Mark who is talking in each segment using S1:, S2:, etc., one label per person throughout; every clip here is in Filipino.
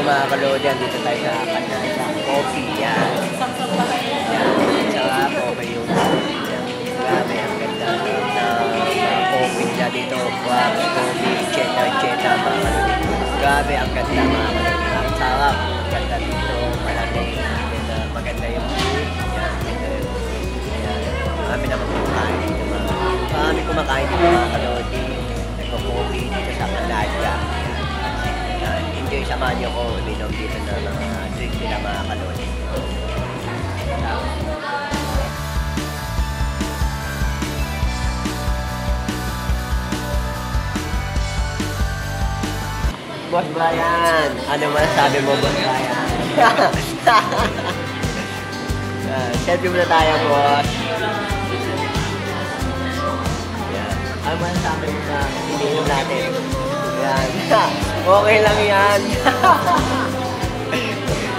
S1: mga kalodyan, dito tayo sa kanya sa coffee yan. Yan, tsaka coffee yung yan. Grabe, ang ganda ng coffee nila dito. Wow, coffee, cheta, mga kalodyan. Grabe, ang ganda mga kalodyan. Ang sarap, ang ganda dito. Malamig, maganda yung food. Yan, ganda yung yan. Marami naman kumakain dito. Marami kumakain dito mga kalodyan. Nagpo-coffee dito sa Canada. Enjoy, samahan niyo ko uminom dito na mga drink nila mga kalodyan. Boss Brian, ano masasabi mo, Boss Brian? Selfie muna tayo, boss. Yan. Ano masasabi mo sa ininom natin? Yan. Okay lang yan.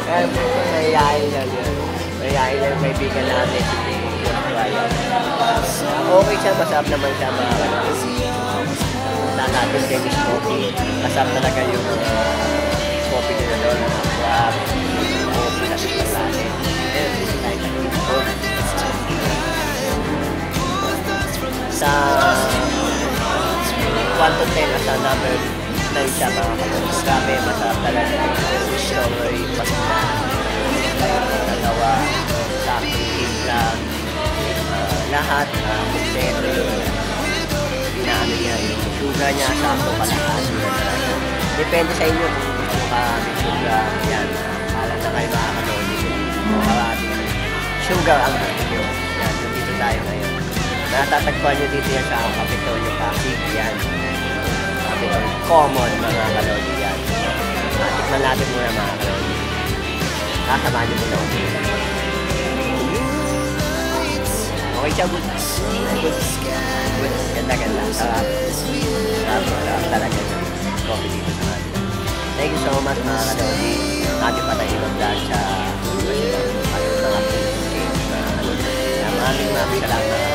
S1: Mayayain lang yan. Mayayain lang yung kaibigan natin. Boss Brian. Okay siya, masarap naman siya mga kalodyan. Natin Dennis Coffee. Masarap talaga yung coffee nila doon. Crab, coffee na sila natin. Ayun, dito tayo sa dito. Sa 1 to 10 as a number 9 siya mga kalodyan. Grabe, masarap talaga yung strawberry pasta. Nagawa sa aking lang. Lahat, kumpleto yung inaano niya, yung sugar niya, sakto kalahati niya talaga. Depende sa inyo kung gusto ka may sugar, yan. Alam na kayo mga kalodyan. Kalahati na sugar ang gusto nyo. Yan, dito tayo ngayon. Natatagpuan nyo dito yan sa Kapitolyo Pasig, yan. Kapitolyo Common mga kalodyan yan. Tikman natin muna mga kalodyan. Kasamahan nyo muna ako. Okay siya, good. Good. Ganda. Sarap. Sarap talaga yung coffee dito sa kanila. Thank you so much mga kalodyan. Natin pa tayo mag-vlog sa mga food games na ano. Maraming salamat.